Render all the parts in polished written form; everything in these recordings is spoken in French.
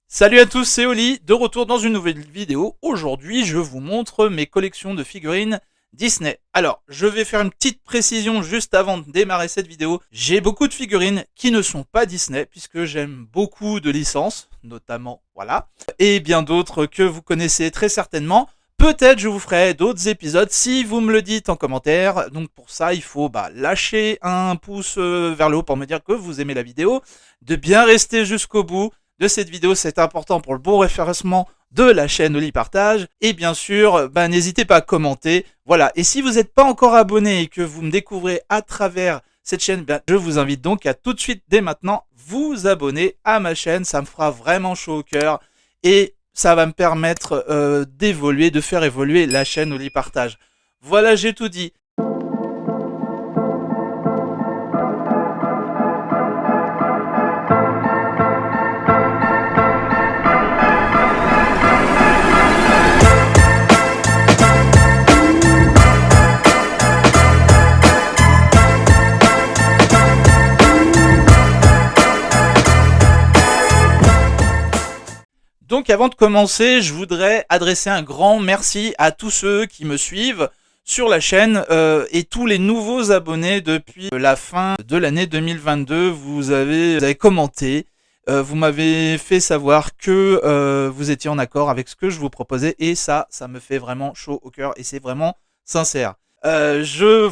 Salut à tous, c'est Oli, de retour dans une nouvelle vidéo. Aujourd'hui, je vous montre mes collections de figurines Disney. Alors, je vais faire une petite précision juste avant de démarrer cette vidéo. J'ai beaucoup de figurines qui ne sont pas Disney, puisque j'aime beaucoup de licences, notamment, voilà, et bien d'autres que vous connaissez très certainement. Peut-être je vous ferai d'autres épisodes si vous me le dites en commentaire. Donc pour ça, il faut lâcher un pouce vers le haut pour me dire que vous aimez la vidéo, de bien rester jusqu'au bout de cette vidéo, c'est important pour le bon référencement de la chaîne Oli Partage. Et bien sûr, n'hésitez pas à commenter. Voilà. Et si vous n'êtes pas encore abonné et que vous me découvrez à travers cette chaîne, je vous invite donc à tout de suite, dès maintenant, vous abonner à ma chaîne. Ça me fera vraiment chaud au cœur et ça va me permettre d'évoluer, de faire évoluer la chaîne Oli Partage. Voilà, j'ai tout dit. Donc avant de commencer, je voudrais adresser un grand merci à tous ceux qui me suivent sur la chaîne et tous les nouveaux abonnés depuis la fin de l'année 2022. Vous avez commenté, vous m'avez fait savoir que vous étiez en accord avec ce que je vous proposais et ça me fait vraiment chaud au cœur et c'est vraiment sincère. Je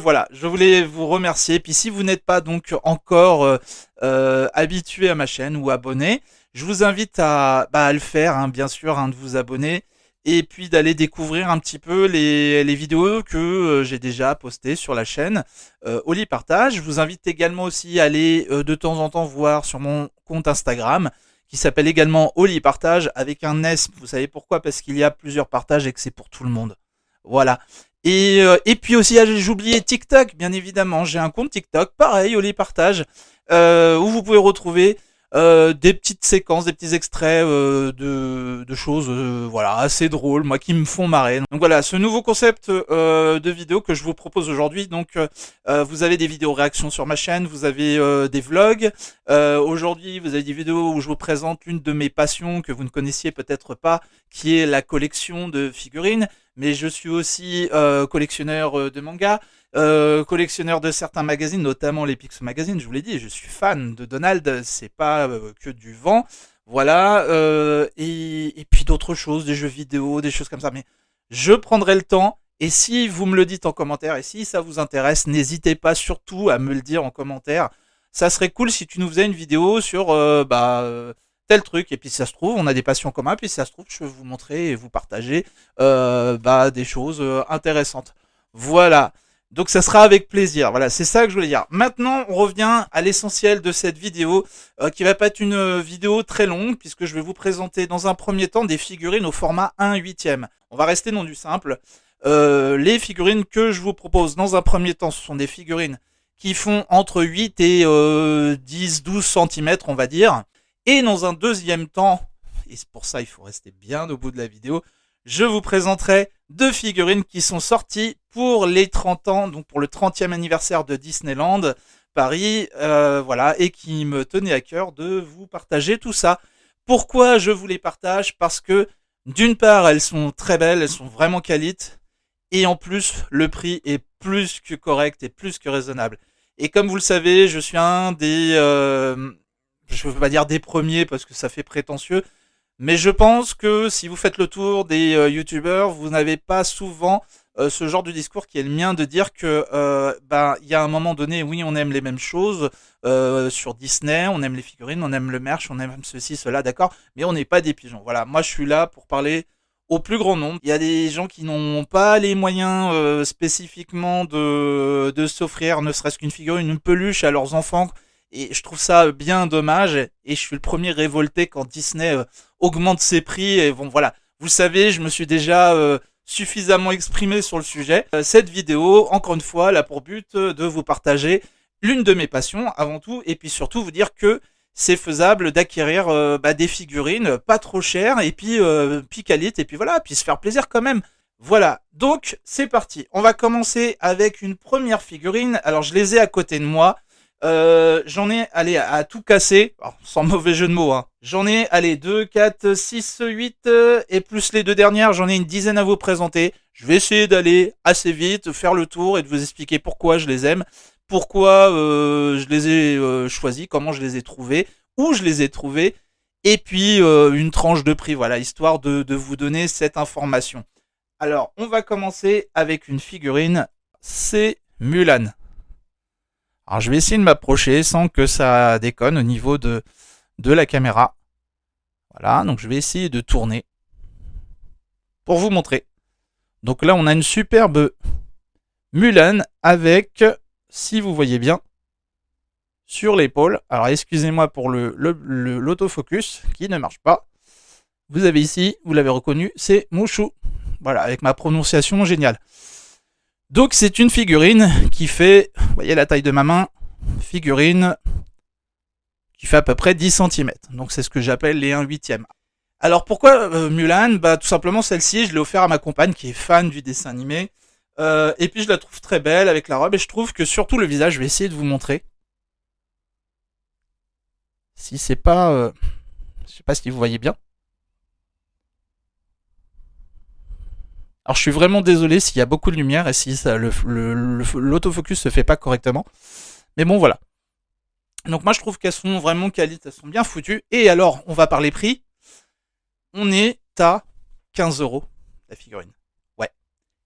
voulais vous remercier. Puis si vous n'êtes pas donc encore habitué à ma chaîne ou abonné, je vous invite à le faire, hein, bien sûr, de vous abonner et puis d'aller découvrir un petit peu les vidéos que j'ai déjà postées sur la chaîne Oli Partage. Je vous invite également aussi à aller de temps en temps voir sur mon compte Instagram qui s'appelle également Oli Partage avec un S. Vous savez pourquoi? Parce qu'il y a plusieurs partages et que c'est pour tout le monde. Voilà. Et puis aussi, j'ai oublié TikTok, bien évidemment. J'ai un compte TikTok, pareil, Oli Partage, où vous pouvez retrouver des petites séquences, des petits extraits de choses assez drôles, moi qui me font marrer. Donc voilà, ce nouveau concept de vidéo que je vous propose aujourd'hui. Donc vous avez des vidéos réactions sur ma chaîne, vous avez des vlogs. Aujourd'hui, vous avez des vidéos où je vous présente l'une de mes passions que vous ne connaissiez peut-être pas, qui est la collection de figurines. Mais je suis aussi collectionneur de mangas. Collectionneur de certains magazines, notamment les Pixel Magazine, je vous l'ai dit, je suis fan de Donald, c'est pas que du vent, voilà, et puis d'autres choses, des jeux vidéo, des choses comme ça, mais je prendrai le temps, et si vous me le dites en commentaire, et si ça vous intéresse, n'hésitez pas surtout à me le dire en commentaire, ça serait cool si tu nous faisais une vidéo sur, tel truc, et puis si ça se trouve, on a des passions communes, puis si ça se trouve, je peux vous montrer et vous partager, des choses intéressantes. Voilà. Donc ça sera avec plaisir, voilà, c'est ça que je voulais dire. Maintenant, on revient à l'essentiel de cette vidéo, qui va pas être une vidéo très longue, puisque je vais vous présenter dans un premier temps des figurines au format 1/8. On va rester dans du simple. Les figurines que je vous propose dans un premier temps, ce sont des figurines qui font entre 8 et 10-12 cm, on va dire. Et dans un deuxième temps, et c'est pour ça il faut rester bien au bout de la vidéo, je vous présenterai deux figurines qui sont sorties pour les 30 ans, donc pour le 30e anniversaire de Disneyland Paris, et qui me tenait à cœur de vous partager tout ça. Pourquoi je vous les partage? Parce que d'une part, elles sont très belles, elles sont vraiment qualites, et en plus, le prix est plus que correct et plus que raisonnable. Et comme vous le savez, je suis un des, je ne veux pas dire des premiers parce que ça fait prétentieux, mais je pense que si vous faites le tour des youtubeurs, vous n'avez pas souvent ce genre de discours qui est le mien de dire que il y a un moment donné, oui, on aime les mêmes choses sur Disney, on aime les figurines, on aime le merch, on aime ceci, cela, d'accord, mais on n'est pas des pigeons. Voilà, moi je suis là pour parler au plus grand nombre. Il y a des gens qui n'ont pas les moyens spécifiquement de s'offrir ne serait-ce qu'une figurine, une peluche à leurs enfants. Et je trouve ça bien dommage. Et je suis le premier révolté quand Disney augmente ses prix. Et bon, voilà. Vous savez, je me suis déjà suffisamment exprimé sur le sujet. Cette vidéo, encore une fois, a pour but de vous partager l'une de mes passions avant tout. Et puis surtout vous dire que c'est faisable d'acquérir des figurines pas trop chères. Et puis qualité. Et puis voilà, puis se faire plaisir quand même. Voilà, donc c'est parti. On va commencer avec une première figurine. Alors je les ai à côté de moi. J'en ai, allez, à tout casser, alors, sans mauvais jeu de mots, hein. J'en ai, allez, 2, 4, 6, 8, et plus les deux dernières, j'en ai une dizaine à vous présenter. Je vais essayer d'aller assez vite, faire le tour et de vous expliquer pourquoi je les aime, pourquoi je les ai choisis, comment je les ai trouvés, où je les ai trouvés, et puis une tranche de prix, voilà, histoire de vous donner cette information. Alors, on va commencer avec une figurine, c'est Mulan. Alors je vais essayer de m'approcher sans que ça déconne au niveau de la caméra. Voilà, donc je vais essayer de tourner pour vous montrer. Donc là on a une superbe Mulan avec, si vous voyez bien, sur l'épaule. Alors excusez-moi pour l'autofocus qui ne marche pas. Vous avez ici, vous l'avez reconnu, c'est Mushu. Voilà, avec ma prononciation géniale. Donc c'est une figurine qui fait, vous voyez la taille de ma main, figurine qui fait à peu près 10 cm. Donc c'est ce que j'appelle les 1/8. Alors pourquoi Mulan? Bah tout simplement celle-ci, je l'ai offert à ma compagne qui est fan du dessin animé. Et puis je la trouve très belle avec la robe et je trouve que surtout le visage, je vais essayer de vous montrer. Si c'est pas... je sais pas si vous voyez bien. Alors je suis vraiment désolé s'il y a beaucoup de lumière et si l'autofocus se fait pas correctement. Mais bon voilà. Donc moi je trouve qu'elles sont vraiment qualités, elles sont bien foutues. Et alors on va parler prix. On est à 15 € la figurine. Ouais.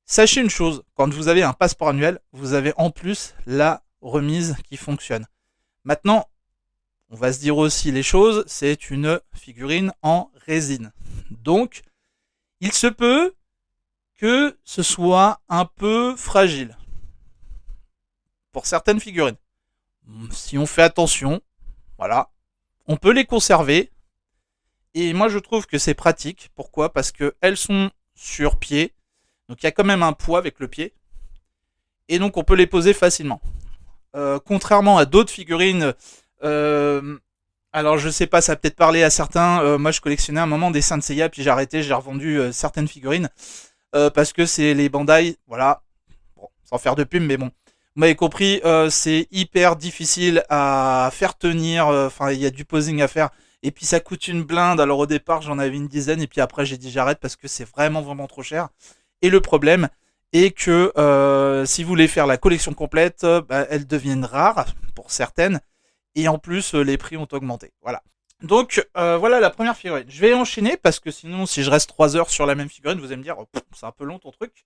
Sachez une chose, quand vous avez un passeport annuel, vous avez en plus la remise qui fonctionne. Maintenant, on va se dire aussi les choses, c'est une figurine en résine. Donc, il se peut que ce soit un peu fragile pour certaines figurines. Si on fait attention, voilà, on peut les conserver. Et moi je trouve que c'est pratique. Pourquoi? Parce qu'elles sont sur pied. Donc il y a quand même un poids avec le pied. Et donc on peut les poser facilement. Contrairement à d'autres figurines, alors je sais pas, ça a peut-être parlé à certains. Moi je collectionnais à un moment des Saint Seiya, puis j'ai arrêté, j'ai revendu certaines figurines. Parce que c'est les Bandai, voilà. Bon, sans faire de pub, mais bon. Vous m'avez compris, c'est hyper difficile à faire tenir. Enfin, il y a du posing à faire. Et puis ça coûte une blinde. Alors au départ, j'en avais une dizaine. Et puis après, j'ai dit j'arrête parce que c'est vraiment, vraiment trop cher. Et le problème est que si vous voulez faire la collection complète, bah, elles deviennent rares pour certaines. Et en plus, les prix ont augmenté. Voilà. Donc voilà la première figurine. Je vais enchaîner parce que sinon, si je reste 3 heures sur la même figurine, vous allez me dire, oh, c'est un peu long ton truc.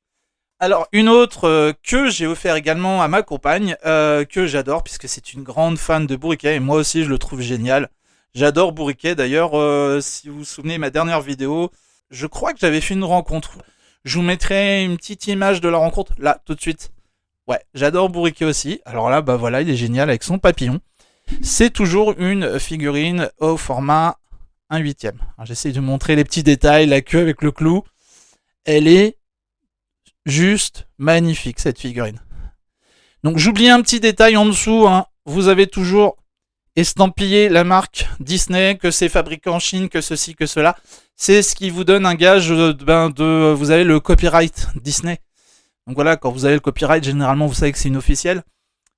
Alors une autre que j'ai offert également à ma compagne, que j'adore puisque c'est une grande fan de Bourriquet et moi aussi je le trouve génial. J'adore Bourriquet d'ailleurs, si vous vous souvenez ma dernière vidéo, je crois que j'avais fait une rencontre. Je vous mettrai une petite image de la rencontre là tout de suite. Ouais, j'adore Bourriquet aussi. Alors là bah voilà, il est génial avec son papillon. C'est toujours une figurine au format 1/8. J'essaie de montrer les petits détails, la queue avec le clou. Elle est juste magnifique cette figurine. Donc j'oublie un petit détail en dessous, hein. Vous avez toujours estampillé la marque Disney, que c'est fabriqué en Chine, que ceci, que cela. C'est ce qui vous donne un gage vous avez le copyright Disney. Donc voilà, quand vous avez le copyright, généralement vous savez que c'est une officielle.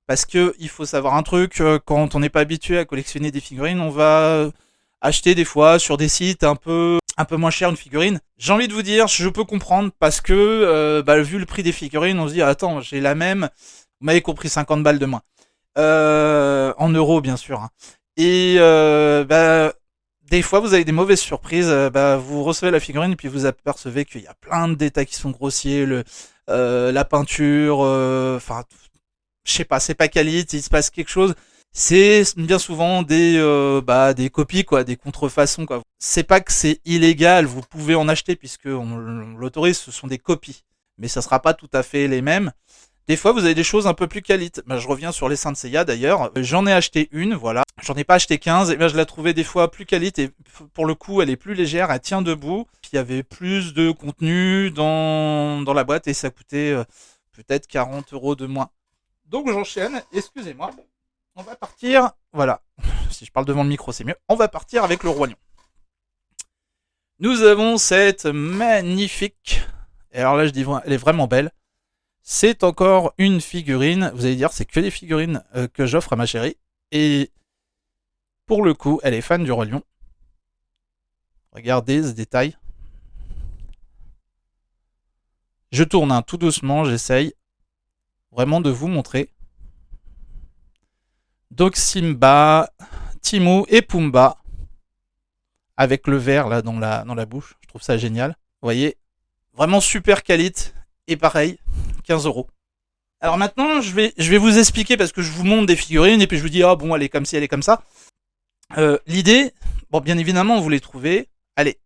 Parce que il faut savoir un truc, quand on n'est pas habitué à collectionner des figurines, on va acheter des fois sur des sites un peu moins cher une figurine. J'ai envie de vous dire, je peux comprendre parce que vu le prix des figurines, on se dit attends, j'ai la même, vous m'avez compris, 50 balles de moins. En euros bien sûr. Hein. Et des fois vous avez des mauvaises surprises, vous recevez la figurine et puis vous apercevez qu'il y a plein de détails qui sont grossiers, la peinture, enfin je sais pas, c'est pas qualité, il se passe quelque chose. C'est bien souvent des copies, quoi, des contrefaçons, quoi. C'est pas que c'est illégal, vous pouvez en acheter puisque on l'autorise, ce sont des copies. Mais ça sera pas tout à fait les mêmes. Des fois, vous avez des choses un peu plus qualites. Je reviens sur les Saint Seiya d'ailleurs. J'en ai acheté une, voilà. J'en ai pas acheté 15, et je la trouvais des fois plus qualité. Et pour le coup, elle est plus légère, elle tient debout. Puis il y avait plus de contenu dans la boîte et ça coûtait peut-être 40 € de moins. Donc j'enchaîne, excusez-moi. On va partir, voilà, si je parle devant le micro c'est mieux, on va partir avec le Roi Lion. Nous avons cette magnifique, et alors là je dis elle est vraiment belle, C'est encore une figurine. Vous allez dire, c'est que des figurines que j'offre à ma chérie. Et pour le coup, elle est fan du Roi Lion. Regardez ce détail. Je tourne tout doucement, j'essaye vraiment de vous montrer. Donc Simba, Timon et Pumba avec le verre là dans la bouche. Je trouve ça génial. Vous voyez, vraiment super qualité. Et pareil, 15 €. Alors maintenant, je vais vous expliquer parce que je vous montre des figurines et puis je vous dis ah bon, elle est comme ci, elle est comme ça. L'idée, bon, bien évidemment, vous les trouvez. Allez,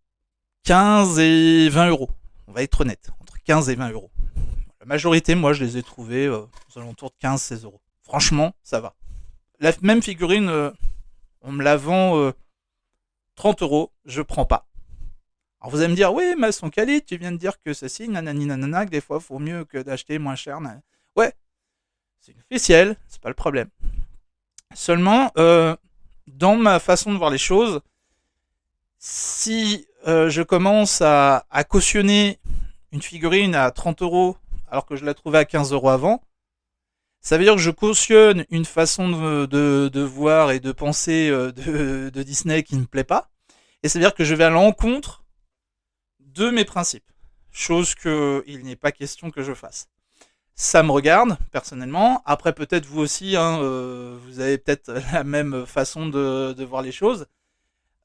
15 et 20 €. On va être honnête, entre 15 et 20 €. La majorité, moi, je les ai trouvés aux alentours de 15-16 €. Franchement, ça va. La même figurine, on me la vend 30 €, je prends pas. Alors vous allez me dire, oui, mais elles sont quali, tu viens de dire que ceci, nanani nanana, que des fois, il faut mieux que d'acheter moins cher. Ouais, c'est une officielle, c'est pas le problème. Seulement, dans ma façon de voir les choses, si je commence à cautionner une figurine à 30 € alors que je la trouvais à 15 € avant, ça veut dire que je cautionne une façon de voir et de penser de Disney qui ne me plaît pas. Et ça veut dire que je vais à l'encontre de mes principes. Chose qu'il n'est pas question que je fasse. Ça me regarde, personnellement. Après, peut-être vous aussi, hein, vous avez peut-être la même façon de voir les choses.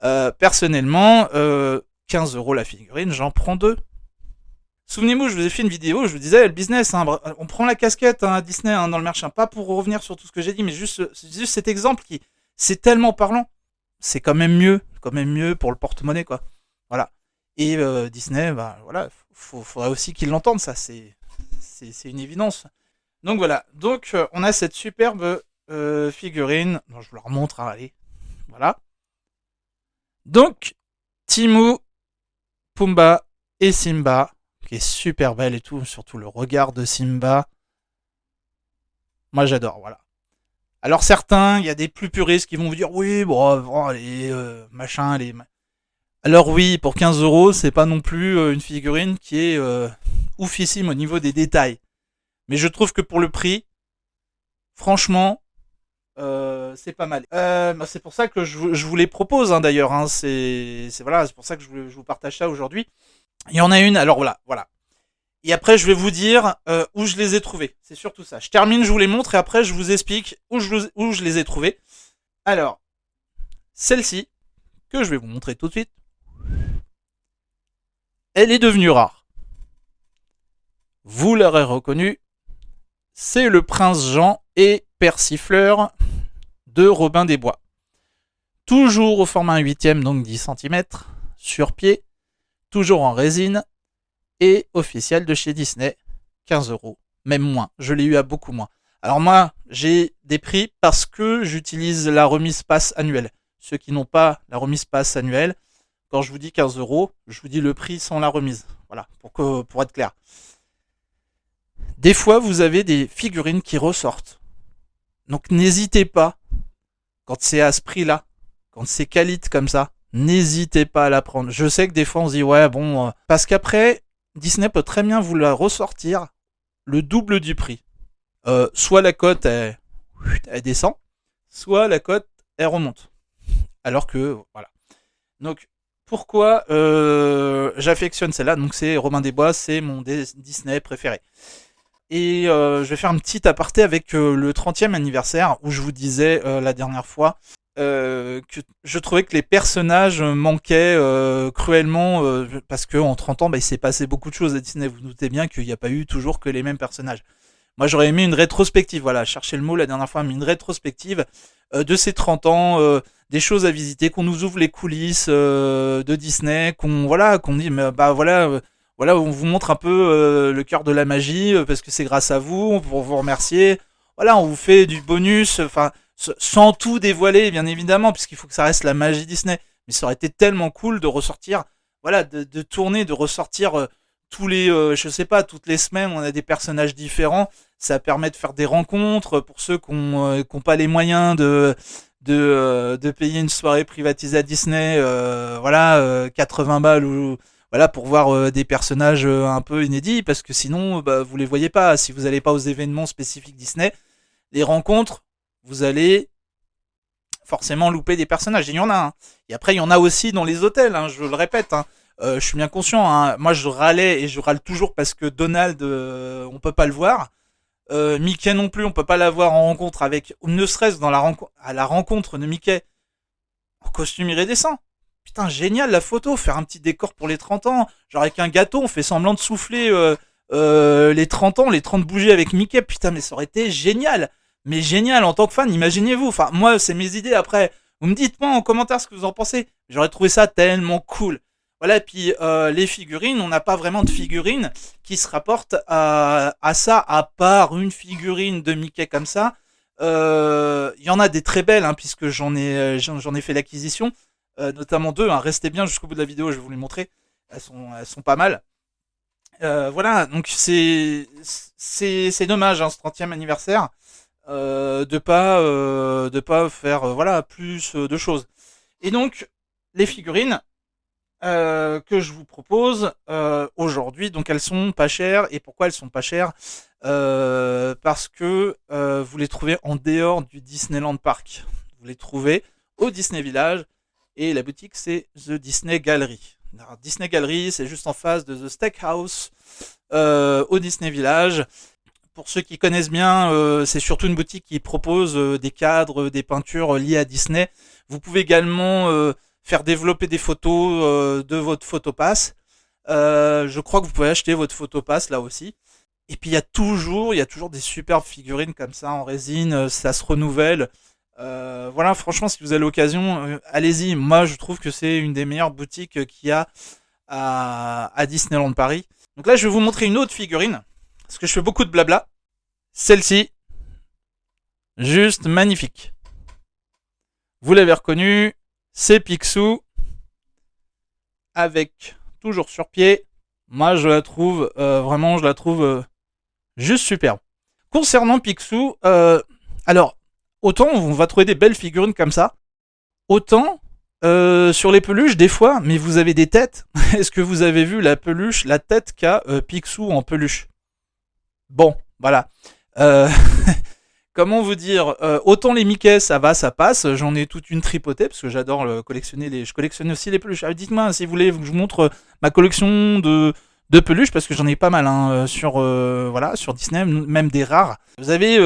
Personnellement, 15 € la figurine, j'en prends 2. Souvenez-vous, je vous ai fait une vidéo, je vous disais, le business, hein, on prend la casquette à Disney dans le marché, pas pour revenir sur tout ce que j'ai dit, mais juste cet exemple qui, c'est tellement parlant. C'est quand même mieux pour le porte-monnaie, quoi. Voilà. Et Disney, bah voilà, faudrait aussi qu'ils l'entendent, ça, c'est une évidence. Donc voilà, donc on a cette superbe figurine, dont je vous la remontre, hein, allez, voilà. Donc, Timon, Pumba et Simba, qui est super belle et tout, surtout le regard de Simba. Moi j'adore, voilà. Alors certains, il y a des plus puristes qui vont vous dire oui, bon, allez, machin, allez. Alors oui, pour 15 €, c'est pas non plus une figurine qui est oufissime au niveau des détails. Mais je trouve que pour le prix, franchement, c'est pas mal. C'est pour ça que je vous les propose, hein, d'ailleurs. Hein, c'est pour ça que je vous partage ça aujourd'hui. Il y en a une, alors voilà. Et après, je vais vous dire où je les ai trouvés. C'est surtout ça. Je termine, je vous les montre et après, je vous explique où je les ai trouvés. Alors, celle-ci, que je vais vous montrer tout de suite, elle est devenue rare. Vous l'aurez reconnu, c'est le Prince Jean et Persifleur de Robin des Bois. Toujours au format 8ème, donc 10 cm, sur pied, toujours en résine, et officiel de chez Disney, 15 €, même moins, je l'ai eu à beaucoup moins. Alors moi, j'ai des prix parce que j'utilise la remise passe annuelle. Ceux qui n'ont pas la remise passe annuelle, quand je vous dis 15 €, je vous dis le prix sans la remise. Voilà, pour être clair. Des fois, vous avez des figurines qui ressortent. Donc n'hésitez pas, quand c'est à ce prix-là, quand c'est qualité comme ça, n'hésitez pas à la prendre. Je sais que des fois on se dit ouais bon, parce qu'après Disney peut très bien vous la ressortir le double du prix. Soit la cote elle descend, soit la cote elle remonte. Alors que voilà. Donc pourquoi j'affectionne celle-là? Donc c'est Robin des Bois, c'est mon Disney préféré. Et je vais faire un petit aparté avec le 30e anniversaire où je vous disais la dernière fois que je trouvais que les personnages manquaient cruellement parce qu'en 30 ans, il s'est passé beaucoup de choses à Disney. Vous doutez bien qu'il n'y a pas eu toujours que les mêmes personnages. Moi, j'aurais aimé une rétrospective, voilà, chercher le mot la dernière fois, mais une rétrospective de ces 30 ans, des choses à visiter, qu'on nous ouvre les coulisses de Disney, qu'on dit, mais voilà, on vous montre un peu le cœur de la magie parce que c'est grâce à vous, pour vous remercier. Voilà, on vous fait du bonus, enfin, sans tout dévoiler, bien évidemment, puisqu'il faut que ça reste la magie Disney. Mais ça aurait été tellement cool de ressortir, voilà, de tourner, de ressortir tous les, je sais pas, toutes les semaines, on a des personnages différents. Ça permet de faire des rencontres pour ceux qui n'ont pas les moyens de payer une soirée privatisée à Disney, 80 balles voilà, pour voir des personnages un peu inédits, parce que sinon, bah, vous les voyez pas. Si vous n'allez pas aux événements spécifiques Disney, les rencontres, vous allez forcément louper des personnages. Et il y en a. Hein. Et après, il y en a aussi dans les hôtels, hein, je le répète. Hein. Je suis bien conscient. Hein. Moi, je râlais et je râle toujours parce que Donald, on peut pas le voir. Mickey non plus, on peut pas l'avoir en rencontre avec, ne serait-ce dans à la rencontre de Mickey en costume iridescent. Putain, génial la photo, faire un petit décor pour les 30 ans, genre avec un gâteau, on fait semblant de souffler les 30 ans, les 30 bougies avec Mickey, putain, mais ça aurait été génial. Mais génial en tant que fan, imaginez-vous. Enfin, moi, c'est mes idées après. Vous me dites moi en commentaire ce que vous en pensez. J'aurais trouvé ça tellement cool. Voilà, et puis les figurines, on n'a pas vraiment de figurines qui se rapportent à ça, à part une figurine de Mickey comme ça. Il y en a des très belles, hein, puisque j'en ai fait l'acquisition, notamment deux. Hein, restez bien jusqu'au bout de la vidéo, je vais vous les montrer. Elles sont pas mal. Voilà, donc c'est dommage, hein, ce 30e anniversaire, de pas faire voilà plus de choses. Et donc les figurines que je vous propose aujourd'hui, donc elles sont pas chères. Et pourquoi elles sont pas chères? Parce que vous les trouvez en dehors du Disneyland Park. Vous les trouvez au Disney Village et la boutique c'est The Disney Gallery. Alors, Disney Gallery, c'est juste en face de The Steakhouse au Disney Village. Pour ceux qui connaissent bien, c'est surtout une boutique qui propose des cadres, des peintures liées à Disney. Vous pouvez également faire développer des photos de votre photopass. Je crois que vous pouvez acheter votre photopass là aussi. Et puis il y a toujours des superbes figurines comme ça en résine, ça se renouvelle. Voilà, franchement, si vous avez l'occasion, allez-y. Moi, je trouve que c'est une des meilleures boutiques qu'il y a à Disneyland Paris. Donc là, je vais vous montrer une autre figurine, parce que je fais beaucoup de blabla. Celle-ci, juste magnifique. Vous l'avez reconnue, c'est Picsou, avec toujours sur pied. Moi, je la trouve vraiment, je la trouve juste superbe. Concernant Picsou, alors, autant on va trouver des belles figurines comme ça, autant sur les peluches, des fois, mais vous avez des têtes. Est-ce que vous avez vu la peluche, la tête qu'a Picsou en peluche? Bon, voilà. Comment vous dire, autant les Mickey, ça va, ça passe. J'en ai toute une tripotée parce que j'adore collectionner je collectionne aussi les peluches. Dites-moi si vous voulez que je vous montre ma collection de peluches parce que j'en ai pas mal hein, voilà, sur Disney, même des rares. Vous avez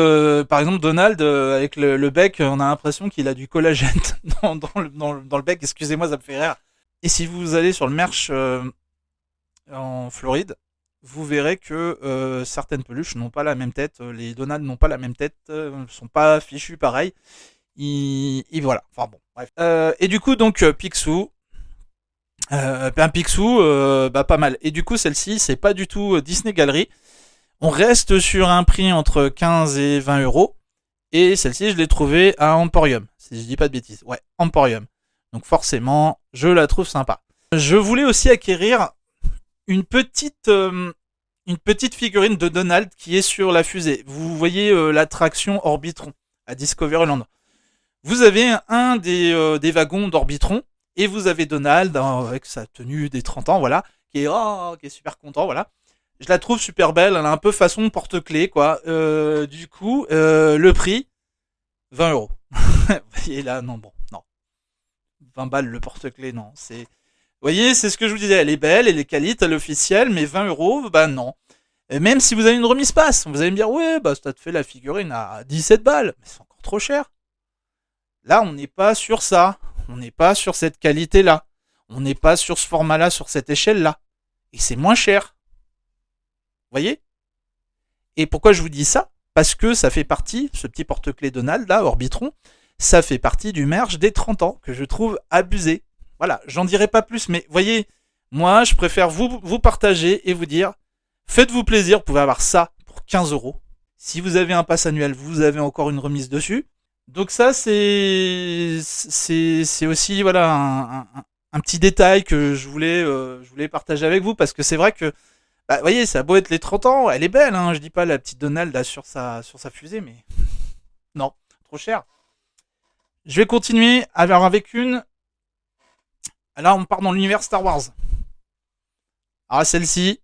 par exemple Donald avec le bec, on a l'impression qu'il a du collagène dans le bec. Excusez-moi, ça me fait rire. Et si vous allez sur le merch en Floride, vous verrez que certaines peluches n'ont pas la même tête, les Donald n'ont pas la même tête, ne sont pas fichus pareil. Et voilà, enfin bon, bref. Et du coup, donc, Picsou, un Picsou, bah pas mal. Et du coup, celle-ci, c'est pas du tout Disney Gallery. On reste sur un prix entre 15 et 20 euros. Et celle-ci, je l'ai trouvée à Emporium, si je dis pas de bêtises. Ouais, Emporium. Donc forcément, je la trouve sympa. Je voulais aussi acquérir une petite figurine de Donald qui est sur la fusée. Vous voyez l'attraction Orbitron à Discoveryland. Vous avez un des wagons d'Orbitron et vous avez Donald avec sa tenue des 30 ans, voilà, qui est super content, voilà. Je la trouve super belle, elle a un peu façon porte-clés, quoi. Du coup, le prix, 20 euros. Vous voyez là, non, bon, non. 20 balles le porte-clés, non, c'est... Vous voyez, c'est ce que je vous disais, elle est belle, elle est qualite, elle est officielle, mais 20 euros, bah non. Et même si vous avez une remise passe, vous allez me dire, ouais, bah ça te fait la figurine à 17 balles, mais c'est encore trop cher. Là, on n'est pas sur ça, on n'est pas sur cette qualité-là, on n'est pas sur ce format-là, sur cette échelle-là. Et c'est moins cher. Vous voyez? Et pourquoi je vous dis ça? Parce que ça fait partie, ce petit porte-clés Donald, là, Orbitron, ça fait partie du merge des 30 ans, que je trouve abusé. Voilà, j'en dirai pas plus, mais voyez, moi, je préfère vous partager et vous dire, faites-vous plaisir, vous pouvez avoir ça pour 15 euros. Si vous avez un pass annuel, vous avez encore une remise dessus. Donc ça, c'est aussi voilà un petit détail que je voulais partager avec vous, parce que c'est vrai que, bah, vous voyez, ça a beau être les 30 ans, elle est belle, hein, je dis pas la petite Donald là, sur sa fusée, mais non, trop cher. Je vais continuer alors avec une... Là, on part dans l'univers Star Wars. Alors celle-ci,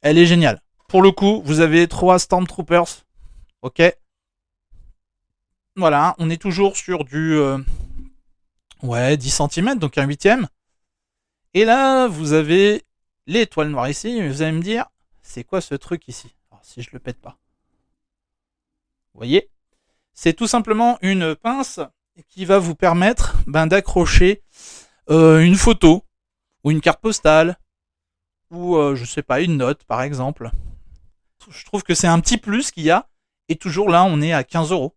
elle est géniale. Pour le coup, vous avez 3 Stormtroopers. Ok. Voilà, on est toujours sur du 10 cm, donc un huitième. Et là, vous avez l'étoile noire ici. Vous allez me dire, c'est quoi ce truc ici? Alors, si je le pète pas. Vous voyez? C'est tout simplement une pince qui va vous permettre d'accrocher une photo ou une carte postale ou je sais pas, une note par exemple. Je trouve que c'est un petit plus qu'il y a. Et toujours là, on est à 15 €.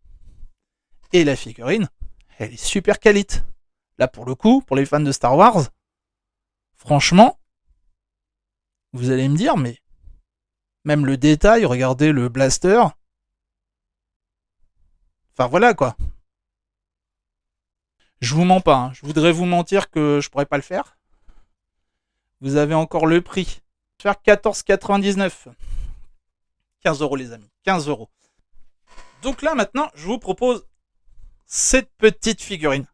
Et la figurine, elle est super qualite. Là, pour le coup, pour les fans de Star Wars, franchement, vous allez me dire, mais même le détail, regardez le blaster. Enfin voilà quoi. Je vous mens pas, hein. Je voudrais vous mentir que je pourrais pas le faire. Vous avez encore le prix. Faire 14,99. 15 € les amis, 15 €. Donc là maintenant, je vous propose cette petite figurine.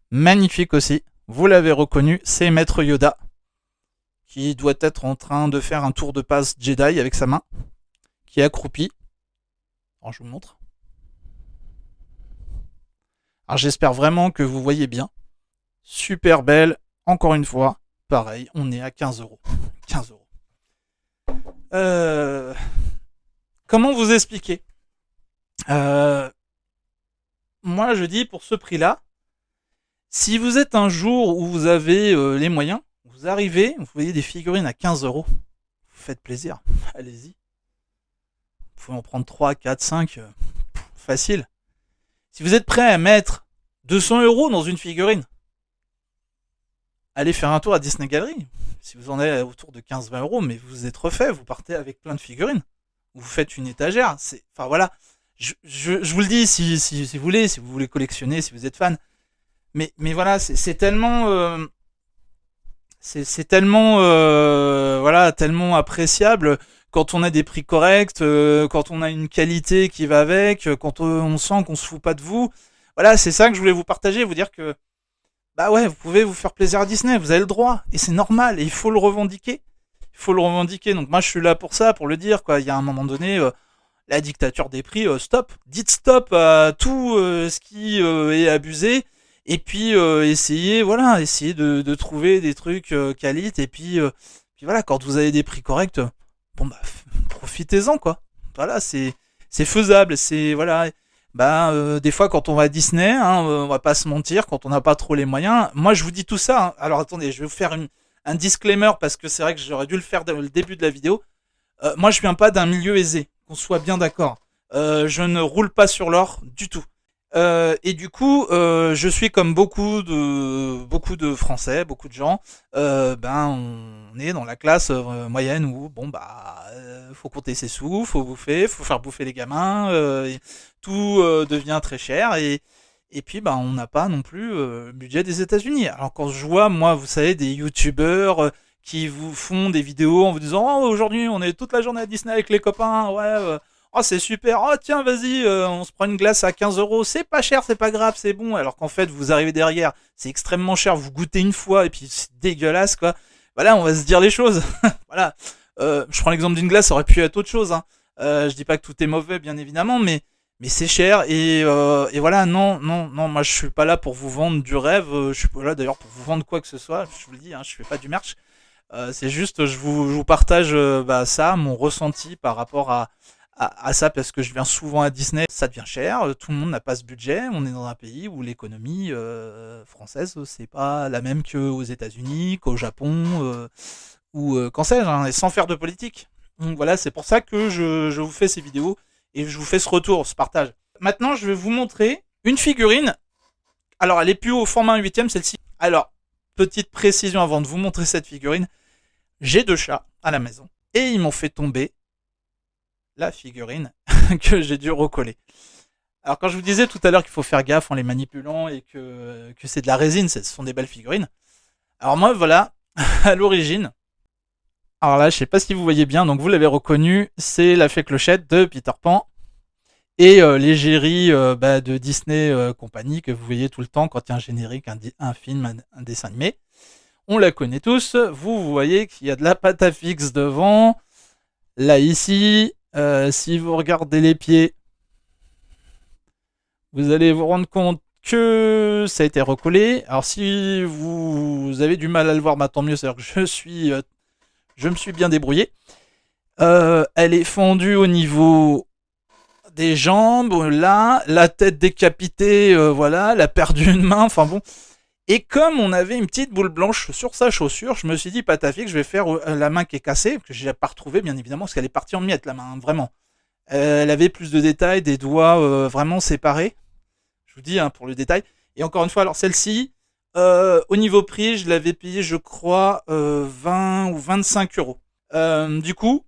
Magnifique aussi. Vous l'avez reconnu, c'est Maître Yoda, qui doit être en train de faire un tour de passe Jedi avec sa main, qui est accroupi. Alors je vous montre. Alors j'espère vraiment que vous voyez bien. Super belle, encore une fois. Pareil, on est à 15 €. 15 €. Comment vous expliquer? Moi je dis pour ce prix-là, si vous êtes un jour où vous avez les moyens, vous arrivez, vous voyez des figurines à 15 €, vous faites plaisir, allez-y. Vous pouvez en prendre 3, 4, 5, facile. Si vous êtes prêt à mettre 200 € dans une figurine, allez faire un tour à Disney Gallery. Si vous en êtes autour de 15-20 €, mais vous êtes refait, vous partez avec plein de figurines. Vous faites une étagère. Enfin voilà, je vous le dis si vous voulez collectionner, si vous êtes fan. Mais voilà, c'est tellement, c'est tellement, voilà, tellement appréciable quand on a des prix corrects, quand on a une qualité qui va avec, quand on sent qu'on se fout pas de vous. Voilà, c'est ça que je voulais vous partager, vous dire que bah ouais, vous pouvez vous faire plaisir à Disney, vous avez le droit, et c'est normal, et il faut le revendiquer. Il faut le revendiquer. Donc moi je suis là pour ça, pour le dire quoi. Il y a un moment donné, la dictature des prix, stop. Dites stop à tout ce qui est abusé. Et puis essayez de trouver des trucs qualites. Et puis voilà, quand vous avez des prix corrects, bon bah profitez-en quoi. Voilà, c'est faisable. C'est voilà. Des fois quand on va à Disney, hein, on va pas se mentir, quand on n'a pas trop les moyens. Moi je vous dis tout ça. Hein. Alors attendez, je vais vous faire un disclaimer parce que c'est vrai que j'aurais dû le faire dès le début de la vidéo. Moi je viens pas d'un milieu aisé, qu'on soit bien d'accord. Je ne roule pas sur l'or du tout. Et du coup, je suis comme beaucoup de Français, beaucoup de gens. On est dans la classe moyenne où faut compter ses sous, faut bouffer, faut faire bouffer les gamins. Tout devient très cher et puis on n'a pas non plus le budget des États-Unis. Alors quand je vois moi, vous savez, des youtubeurs qui vous font des vidéos en vous disant oh, aujourd'hui on est toute la journée à Disney avec les copains, ouais. Oh c'est super, oh tiens vas-y, on se prend une glace à 15 €, c'est pas cher, c'est pas grave, c'est bon. Alors qu'en fait vous arrivez derrière, c'est extrêmement cher, vous goûtez une fois et puis c'est dégueulasse quoi. Voilà, on va se dire les choses. Voilà. Je prends l'exemple d'une glace, ça aurait pu être autre chose. Hein. Je dis pas que tout est mauvais bien évidemment, mais c'est cher et voilà, non, moi je suis pas là pour vous vendre du rêve, je suis pas là d'ailleurs pour vous vendre quoi que ce soit, je vous le dis, hein, je fais pas du merch. C'est juste, je vous partage ça, mon ressenti par rapport à ça, parce que je viens souvent à Disney, ça devient cher, tout le monde n'a pas ce budget, on est dans un pays où l'économie française, c'est pas la même qu'aux États-Unis, qu'au Japon, ou qu'en sais-je, hein, et sans faire de politique. Donc voilà, c'est pour ça que je vous fais ces vidéos, et je vous fais ce retour, ce partage. Maintenant, je vais vous montrer une figurine. Alors, elle est plus au format 8ème, celle-ci. Alors, petite précision avant de vous montrer cette figurine. J'ai 2 chats à la maison. Et ils m'ont fait tomber la figurine que j'ai dû recoller. Alors quand je vous disais tout à l'heure qu'il faut faire gaffe en les manipulant et que c'est de la résine, ce sont des belles figurines. Alors moi voilà, à l'origine, alors là je sais pas si vous voyez bien, donc vous l'avez reconnu, c'est la fée Clochette de Peter Pan et l'égérie de Disney compagnie que vous voyez tout le temps quand il y a un générique, un film, un dessin animé. On la connaît tous. Vous voyez qu'il y a de la pâte à fixe devant. Là, ici, si vous regardez les pieds, vous allez vous rendre compte que ça a été recollé. Alors, si vous avez du mal à le voir, bah, tant mieux. C'est-à-dire que je me suis bien débrouillé. Elle est fendue au niveau des jambes, là, la tête décapitée, voilà, elle a perdu une main, enfin bon. Et comme on avait une petite boule blanche sur sa chaussure, je me suis dit, patafik, je vais faire la main qui est cassée, que j'ai pas retrouvée, bien évidemment, parce qu'elle est partie en miettes, la main, hein, vraiment. Elle avait plus de détails, des doigts vraiment séparés. Je vous dis, hein, pour le détail. Et encore une fois, alors celle-ci, au niveau prix, je l'avais payée, je crois, 20 ou 25 euros. Du coup,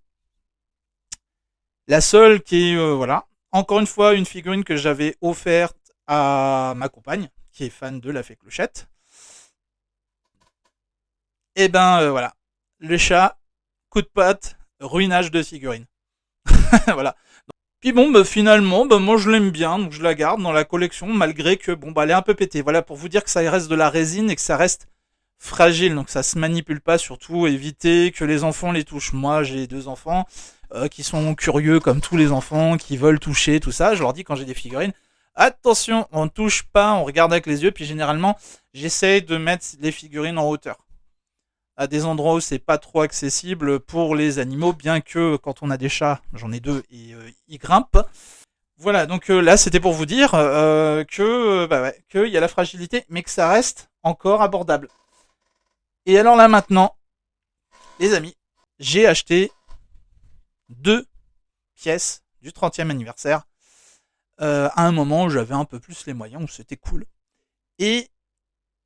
la seule qui est, voilà, encore une fois, une figurine que j'avais offerte à ma compagne, qui est fan de la fée Clochette. Et ben voilà, le chat, coup de patte, ruinage de figurine. Voilà. Puis bon, bah, finalement, bah, moi je l'aime bien, donc je la garde dans la collection, malgré que bon, bah, elle est un peu pétée. Voilà, pour vous dire que ça reste de la résine et que ça reste fragile, donc ça se manipule pas, surtout éviter que les enfants les touchent. Moi j'ai 2 enfants qui sont curieux comme tous les enfants, qui veulent toucher, tout ça. Je leur dis quand j'ai des figurines, attention, on ne touche pas, on regarde avec les yeux, puis généralement j'essaye de mettre les figurines en hauteur, à des endroits où c'est pas trop accessible pour les animaux, bien que quand on a des chats, j'en ai 2 et ils grimpent. Voilà, donc là c'était pour vous dire que bah ouais, qu'il y a la fragilité, mais que ça reste encore abordable. Et alors là maintenant, les amis, j'ai acheté 2 pièces du 30e anniversaire à un moment où j'avais un peu plus les moyens, où c'était cool. Et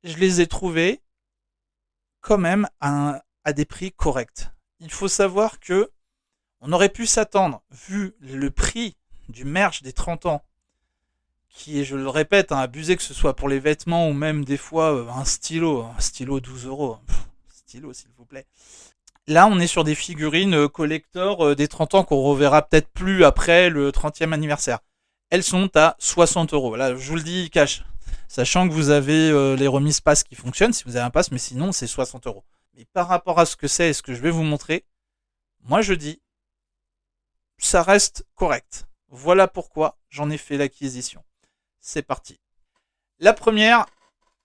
je les ai trouvés quand même à des prix corrects. Il faut savoir que on aurait pu s'attendre, vu le prix du merch des 30 ans, qui est, je le répète, hein, abusé, que ce soit pour les vêtements ou même des fois un stylo 12 euros. Stylo, s'il vous plaît. Là, on est sur des figurines collector des 30 ans qu'on reverra peut-être plus après le 30e anniversaire. Elles sont à 60 euros. Là, je vous le dis cash. Sachant que vous avez les remises pass qui fonctionnent si vous avez un pass, mais sinon c'est 60 euros. Mais par rapport à ce que c'est et ce que je vais vous montrer, moi je dis, ça reste correct. Voilà pourquoi j'en ai fait l'acquisition. C'est parti. La première,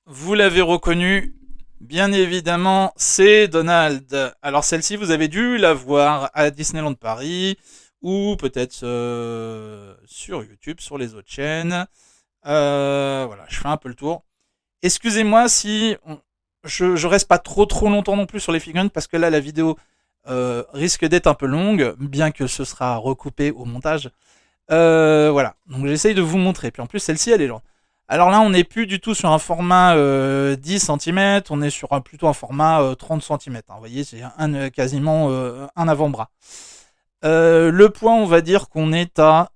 vous l'avez reconnue, bien évidemment, c'est Donald. Alors celle-ci, vous avez dû la voir à Disneyland Paris, ou peut-être sur YouTube, sur les autres chaînes. Voilà, je fais un peu le tour. Excusez-moi si je reste pas trop longtemps non plus sur les figurines, parce que là, la vidéo risque d'être un peu longue, bien que ce sera recoupé au montage. Voilà, donc j'essaye de vous montrer. Puis en plus, celle-ci, elle est longue. Alors là, on n'est plus du tout sur un format 10 cm, on est sur plutôt un format 30 cm. Hein. Vous voyez, c'est quasiment un avant-bras. Le poids, on va dire qu'on est à,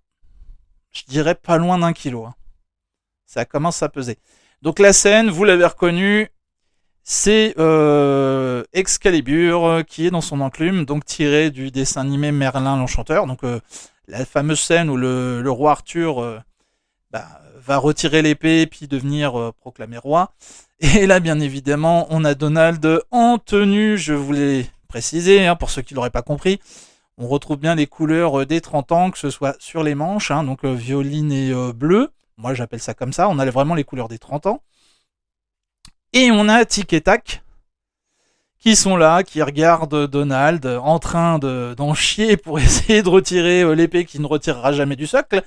je dirais, pas loin d'1 kilo. Hein. Ça commence à peser. Donc la scène, vous l'avez reconnue, c'est Excalibur qui est dans son enclume, donc tiré du dessin animé Merlin l'Enchanteur. Donc la fameuse scène où le roi Arthur va retirer l'épée puis devenir proclamé roi. Et là, bien évidemment, on a Donald en tenue, je voulais préciser, hein, pour ceux qui l'auraient pas compris. On retrouve bien les couleurs des 30 ans, que ce soit sur les manches, hein, donc violine et bleu. Moi, j'appelle ça comme ça. On a vraiment les couleurs des 30 ans. Et on a Tic et Tac qui sont là, qui regardent Donald en train d'en chier pour essayer de retirer l'épée qui ne retirera jamais du socle.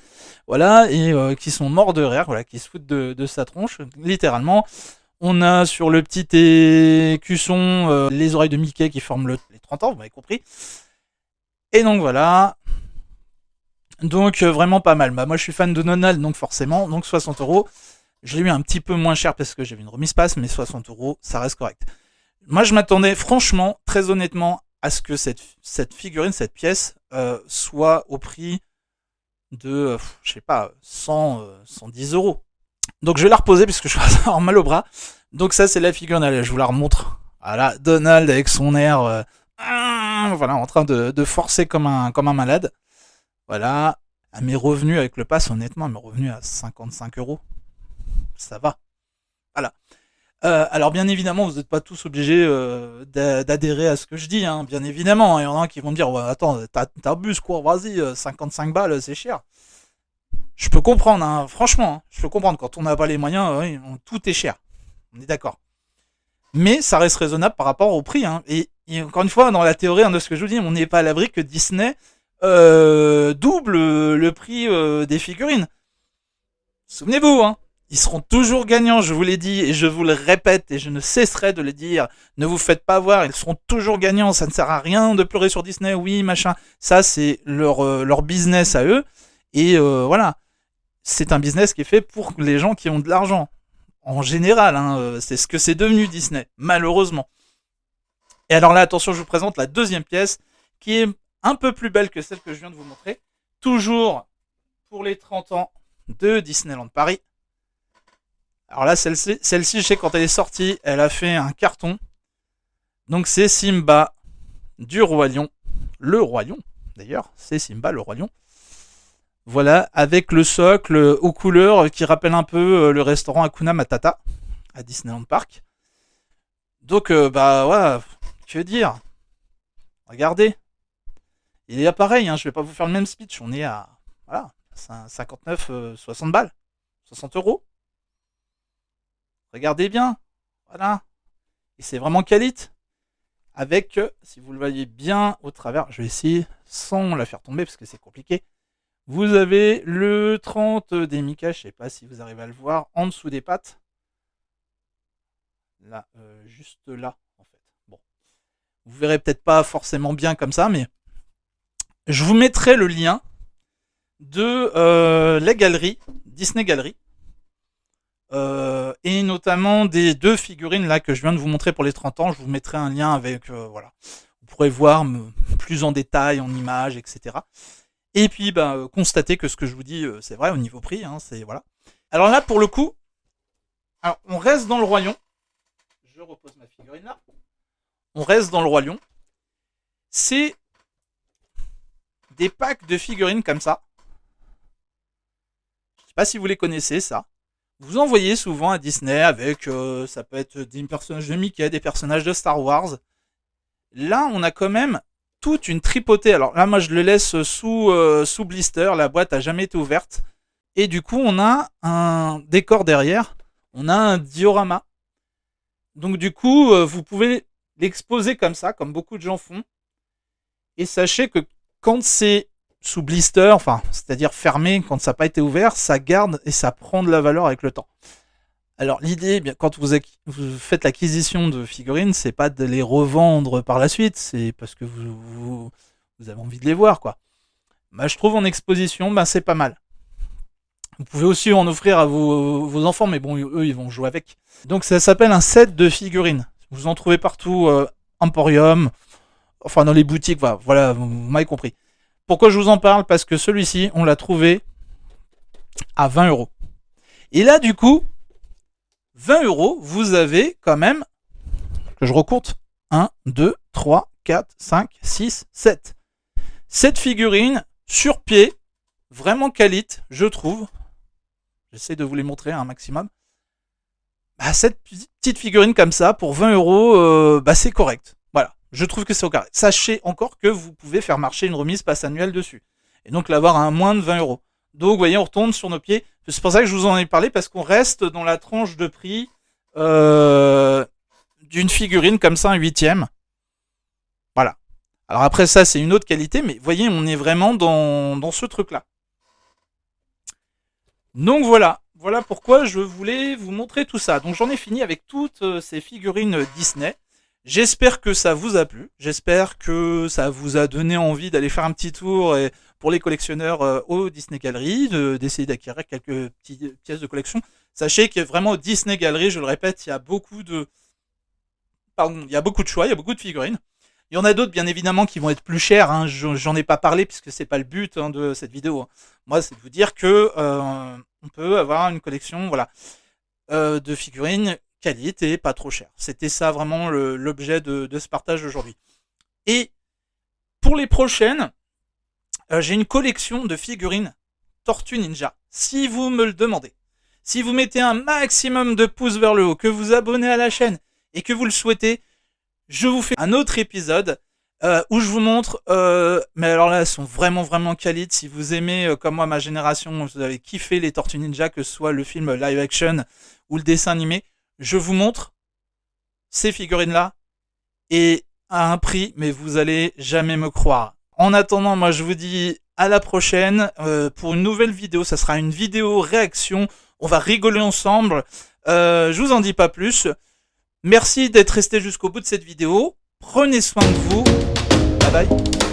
Voilà, et qui sont morts de rire, voilà, qui se foutent de sa tronche, littéralement. On a sur le petit écusson les oreilles de Mickey qui forment les 30 ans, vous m'avez compris. Et donc voilà. Donc vraiment pas mal. Bah, moi je suis fan de Donald, donc forcément, donc 60 euros. Je l'ai eu un petit peu moins cher parce que j'avais une remise passe, mais 60 euros, ça reste correct. Moi je m'attendais franchement, très honnêtement, à ce que cette figurine, cette pièce, soit au prix de, je sais pas, 110 euros. Donc je vais la reposer puisque je vais avoir mal au bras. Donc ça c'est la figurine, allez, je vous la remontre. Voilà, Donald avec son air, voilà, en train de forcer comme un malade. Voilà, à mes revenus avec le pass, honnêtement, à mes revenus à 55 euros, ça va. Voilà. Alors bien évidemment, vous n'êtes pas tous obligés d'adhérer à ce que je dis, hein, bien évidemment. Il y en a qui vont me dire, ouais, attends, t'abuses quoi, vas-y, 55 balles, c'est cher. Je peux comprendre, hein, franchement, hein, je peux comprendre. Quand on n'a pas les moyens, oui, tout est cher. On est d'accord. Mais ça reste raisonnable par rapport au prix. Hein. Et encore une fois, dans la théorie hein, de ce que je vous dis, on n'est pas à l'abri que Disney double le prix des figurines. Souvenez-vous, hein, ils seront toujours gagnants, je vous l'ai dit, et je vous le répète, et je ne cesserai de le dire. Ne vous faites pas avoir, ils seront toujours gagnants. Ça ne sert à rien de pleurer sur Disney, oui, machin. Ça, c'est leur business à eux. Et voilà, c'est un business qui est fait pour les gens qui ont de l'argent. En général, hein, c'est ce que c'est devenu Disney, malheureusement. Et alors là, attention, je vous présente la deuxième pièce, qui est un peu plus belle que celle que je viens de vous montrer. Toujours pour les 30 ans de Disneyland Paris. Alors là, celle-ci, je sais quand elle est sortie, elle a fait un carton. Donc c'est Simba du Roi Lion. Le Roi Lion, d'ailleurs, c'est Simba le Roi Lion. Voilà, avec le socle aux couleurs qui rappelle un peu le restaurant Hakuna Matata à Disneyland Park. Donc, bah ouais, que dire. Regardez. Il est pareil, hein, je vais pas vous faire le même speech. On est à voilà, 59, 60 balles. 60 euros. Regardez bien. Voilà. Et c'est vraiment qualité. Avec, si vous le voyez bien au travers, je vais essayer sans la faire tomber parce que c'est compliqué. Vous avez le 30 des Mika, je sais pas si vous arrivez à le voir, en dessous des pattes. Là, juste là, en fait. Bon. Vous verrez peut-être pas forcément bien comme ça, mais je vous mettrai le lien de les galeries, Disney Gallery, et notamment des deux figurines là que je viens de vous montrer pour les 30 ans. Je vous mettrai un lien avec, voilà. Vous pourrez voir plus en détail, en images, etc. Et puis, constater que ce que je vous dis, c'est vrai au niveau prix. Hein, c'est voilà. Alors là, pour le coup, alors, on reste dans le Roi Lion. Je repose ma figurine là. On reste dans le Roi Lion. C'est des packs de figurines comme ça. Je sais pas si vous les connaissez, ça. Vous envoyez souvent à Disney avec, ça peut être des personnages de Mickey, des personnages de Star Wars. Là, on a quand même toute une tripotée. Alors là, moi, je le laisse sous blister. La boîte a jamais été ouverte. Et du coup, on a un décor derrière. On a un diorama. Donc du coup, vous pouvez l'exposer comme ça, comme beaucoup de gens font. Et sachez que quand c'est sous blister, enfin, c'est-à-dire fermé, quand ça n'a pas été ouvert, ça garde et ça prend de la valeur avec le temps. Alors l'idée, bien, quand vous faites l'acquisition de figurines, c'est pas de les revendre par la suite, c'est parce que vous avez envie de les voir, quoi. Bah, je trouve en exposition, c'est pas mal. Vous pouvez aussi en offrir à vos enfants, mais bon, eux, ils vont jouer avec. Donc ça s'appelle un set de figurines. Vous en trouvez partout, Emporium, enfin dans les boutiques, voilà, vous m'avez compris. Pourquoi je vous en parle? Parce que celui-ci, on l'a trouvé à 20 euros. Et là, du coup, 20 euros, vous avez quand même, que je recompte, 1, 2, 3, 4, 5, 6, 7. 7 figurines sur pied, vraiment qualité, je trouve. J'essaie de vous les montrer un maximum. Cette petite figurine comme ça, pour 20 euros, c'est correct. Voilà, je trouve que c'est correct. Sachez encore que vous pouvez faire marcher une remise passe annuelle dessus. Et donc l'avoir à moins de 20 euros. Donc vous voyez, on retourne sur nos pieds. C'est pour ça que je vous en ai parlé, parce qu'on reste dans la tranche de prix d'une figurine comme ça, un 8ème. Voilà. Alors après ça, c'est une autre qualité, mais vous voyez, on est vraiment dans ce truc-là. Donc voilà. Voilà pourquoi je voulais vous montrer tout ça. Donc j'en ai fini avec toutes ces figurines Disney. J'espère que ça vous a plu. J'espère que ça vous a donné envie d'aller faire un petit tour pour les collectionneurs au Disney Gallery, d'essayer d'acquérir quelques petites pièces de collection. Sachez que vraiment au Disney Gallery, je le répète, il y a beaucoup de choix, il y a beaucoup de figurines. Il y en a d'autres, bien évidemment, qui vont être plus chères. Hein. J'en ai pas parlé puisque c'est pas le but de cette vidéo. Moi, c'est de vous dire que on peut avoir une collection, voilà, de figurines qualité, pas trop cher. C'était ça vraiment l'objet de ce partage aujourd'hui. Et pour les prochaines, j'ai une collection de figurines Tortue Ninja, si vous me le demandez. Si vous mettez un maximum de pouces vers le haut, que vous abonnez à la chaîne et que vous le souhaitez, je vous fais un autre épisode où je vous montre, mais alors là, elles sont vraiment qualites. Si vous aimez, comme moi, ma génération, vous avez kiffé les Tortues Ninja, que ce soit le film live action ou le dessin animé, je vous montre ces figurines-là et à un prix, mais vous allez jamais me croire. En attendant, moi, je vous dis à la prochaine pour une nouvelle vidéo. Ça sera une vidéo réaction. On va rigoler ensemble. Je vous en dis pas plus. Merci d'être resté jusqu'au bout de cette vidéo. Prenez soin de vous. Bye bye.